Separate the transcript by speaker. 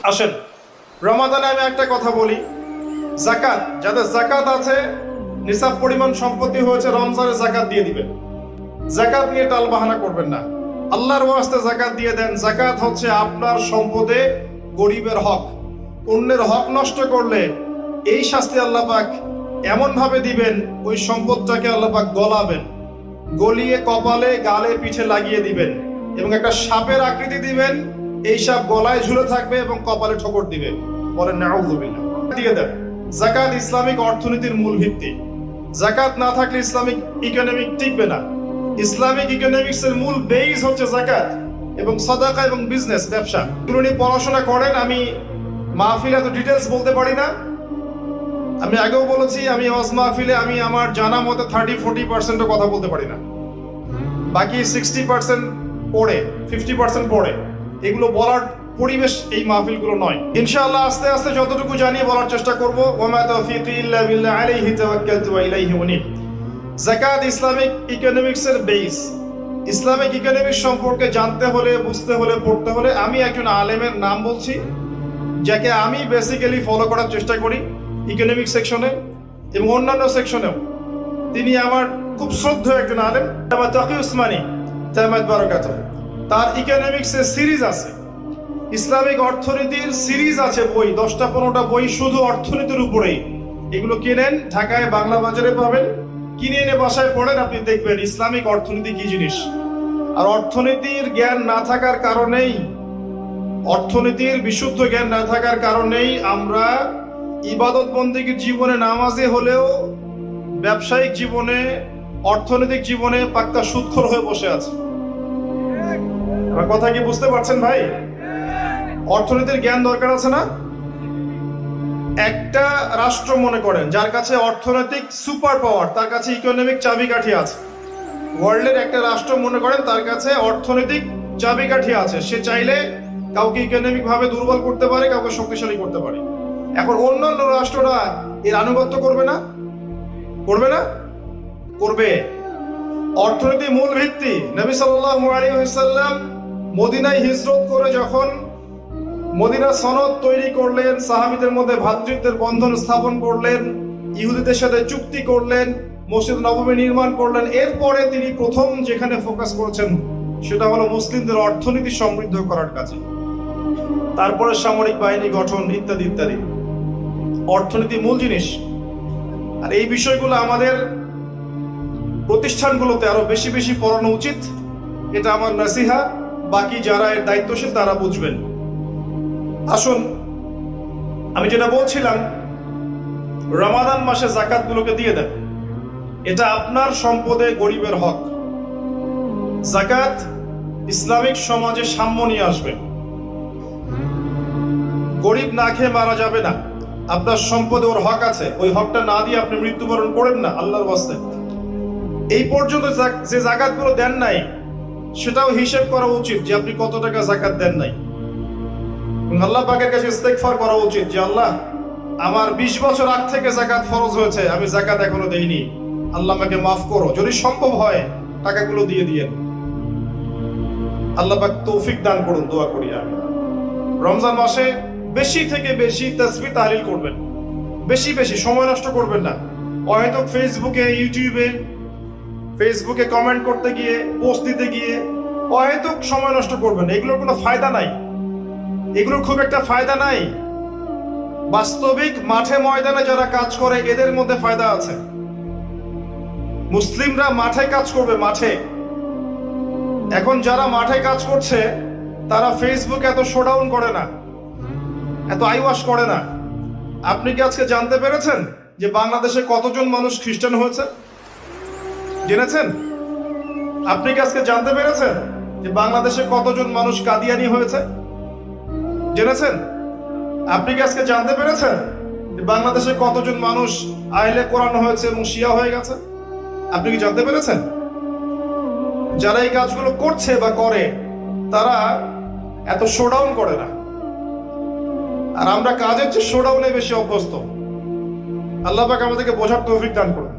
Speaker 1: আসেন, রমাদানে আমি একটা কথা বলি, জাকাত, যাদের জাকাত আছে, নিসাব পরিমাণ সম্পত্তি হয়েছে, রমজানে জাকাত দিয়ে দিবেন। জাকাত নিয়ে টালবাহানা করবেন না, আল্লাহর ওয়াস্তে জাকাত দিয়ে দেন। জাকাত হচ্ছে আপনার সম্পদে গরিবের হক। অন্যের হক নষ্ট করলে এই শাস্তি আল্লাহ পাক এমন ভাবে দিবেন, ওই সম্পদটাকে আল্লাহ পাক গলাবেন, গলিয়ে কপালে গালে পিঠে লাগিয়ে দিবেন এবং একটা সাপের আকৃতি দিবেন। এই সাপ গলায় ঝুলে থাকবে এবং কপালে ঠোকর দিবে। বলেন নাউযুবিল্লাহ। দিয়ে দেন। জাকাত ইসলামিক অর্থনীতির মূল ভিত্তি। জাকাত না থাকলে ইসলামিক ইকোনমিক টিকবে না। ইসলামিক ইকোনমিক্স এর মূল বেস হচ্ছে জাকাত এবং সাদাকা এবং বিজনেস, ব্যবসা। এগুলো নিয়ে পড়াশোনা করেন। আমি মাহফিলে এত ডিটেলস বলতে পারি না। আমি আগেও বলেছি, আমি ওয়াজ মাহফিলে আমি আমার জানা মতে 30-40% কথা বলতে পারি না। বাকি 60% পড়ে, 50% পড়ে। এগুলো বলার পরিবেশ এই মাহফিলগুলো নয়। ইনশাআল্লাহ আস্তে আস্তে যতটুকু জানিয়ে বলার চেষ্টা করব। ওয়ামা তাওফীকি ইল্লা বিল্লাহ, আলাইহি তাওয়াক্কালতু ওয়া ইলাইহি উনীব। যাকাত ইসলামিক ইকোনমিক্সের বেস। ইসলামিক ইকোনমিক্স সম্পর্কে জানতে হলে, বুঝতে হলে, পড়তে হলে আমি একজন আলেমের নাম বলছি, যাকে আমি বেসিক্যালি ফলো করার চেষ্টা করি ইকোনমিক সেকশনে এবং অন্যান্য সেকশনেও। তিনি আমার খুব শ্রদ্ধেয় একজন আলেম, তাকি উসমানী তামাদ বারাকাতুহু। তার ইকোনমিক্সের সিরিজ আছে, ইসলামিক অর্থনীতির সিরিজ আছে বই, 10টা-15টা বই শুধু অর্থনীতির উপরেই। এগুলো কিনেন, ঢাকায় বাংলা বাজারে পাবেন। কিনে এনে বাসায় পড়েন, আপনি দেখবেন ইসলামিক অর্থনীতি কি জিনিস। আর অর্থনীতির জ্ঞান না থাকার কারণেই, অর্থনীতির বিশুদ্ধ জ্ঞান না থাকার কারণেই আমরা ইবাদত বন্দেগীর জীবনে, নামাজে হলেও ব্যবসায়িক জীবনে, অর্থনৈতিক জীবনে পাক্কা সুদখোর হয়ে বসে আছে। আমার কথা কি বুঝতে পারছেন ভাই? অর্থনীতির জ্ঞান দরকার আছে না? একটা রাষ্ট্র মনে করেন যার কাছে অর্থনৈতিক সুপার পাওয়ার, তার কাছে ইকোনমিক চাবিকাঠি আছে। ওয়ার্ল্ডের একটা রাষ্ট্র মনে করেন তার কাছে অর্থনৈতিক চাবিকাঠি আছে। সে চাইলে কাউকে ইকোনমিক ভাবে দুর্বল করতে পারে, কাউকে শক্তিশালী করতে পারে। এখন অন্যান্য রাষ্ট্ররা এর আনুগত্য করবে না? করবে না? করবে। অর্থনীতি মূল ভিত্তি। নবী সাল্লাল্লাহু আলাইহি ওয়াসাল্লাম মদিনায় হিজরত করে যখন মদিনা সনদ তৈরি করলেন, সাহাবীদের মধ্যে ভ্রাতৃত্বের বন্ধন স্থাপন করলেন, ইহুদিদের সাথে চুক্তি করলেন, মসজিদ নববী নির্মাণ করলেন, এরপরে তিনি প্রথম যেখানে ফোকাস করেছেন সেটা হলো মুসলিমদের অর্থনীতি সমৃদ্ধ করার কাজে। তারপরে সামরিক বাহিনী গঠন ইত্যাদি ইত্যাদি। অর্থনীতি মূল জিনিস। আর এই বিষয়গুলো আমাদের প্রতিষ্ঠানগুলোতে আরো বেশি বেশি পড়ানো উচিত। এটা আমার নসিহা। বাকি যারা এর দায়িত্বশীল তারা বুঝবেন। আসুন, আমি যেটা বলছিলাম, রমাদান মাসে জাকাতগুলোকে দিয়ে দেন। এটা আপনার সম্পদে গরিবের হক। জাকাত ইসলামিক সমাজে সাম্য নিয়ে আসবে। গরিব না খেয়ে মারা যাবে না। আপনার সম্পদে ওর হক আছে, ওই হকটা না দিয়ে আপনি মৃত্যুবরণ করেন না, আল্লাহর ওয়াস্তে। এই পর্যন্ত যে জাকাতগুলো দেন নাই সেটাও হিসেব করা উচিত যে আপনি কত টাকা জাকাত দেন নাই। আল্লাহ পাকের কাছে ইস্তেগফার করা উচিত যে আল্লাহ, আমার 20 বছর আগ থেকে জাকাত ফরজ হয়েছে, আমি জাকাত এখনো দেইনি, আল্লাহ আমাকে মাফ করো। যদি সম্ভব হয় টাকাগুলো দিয়ে দিয়েন। আল্লাহ পাক তৌফিক দান করুন, দোয়া করি আমি। রমজান মাসে বেশি থেকে বেশি তাসবিহ তাহলিল করবেন। বেশি বেশি সময় নষ্ট করবেন না। হয়তো ফেসবুকে কমেন্ট করতে গিয়ে, পোস্ট দিতে গিয়ে হয়তো সময় নষ্ট করবেন। এগুলোর কোনো ফায়দা নাই। এগুলোর খুব একটা ফায়দা নাই। বাস্তবিক মাঠে ময়দানে যারা কাজ করে এদের মধ্যে ফায়দা আছে। মুসলিমরা মাঠে কাজ করবে, মাঠে। এখন যারা মাঠে কাজ করছে তারা ফেসবুকে এত শোডাউন করে না, এত আইওয়াশ করে না। আপনি কি আজকে জানতে পেরেছেন যে বাংলাদেশে কতজন মানুষ খ্রিস্টান হয়েছে? জেনেছেন? আপনি কি আজকে জানতে পেরেছেন যে বাংলাদেশে কতজন মানুষ কাদিয়ানি হয়েছে? জেনেছেন? আপনি কি আজকে জানতে পেরেছেন যে বাংলাদেশে কতজন মানুষ আহলে কোরআন হয়েছে এবং শিয়া হয়ে গেছে? আপনি কি জানতে পেরেছেন? যারা এই কাজগুলো করছে বা করে তারা এত শোডাউন করে না। আর আমরা কাজের চেয়ে শোডাউনে বেশি অভ্যস্ত। আল্লাহ পাক আমাদেরকে বোঝার তৌফিক দান করুন।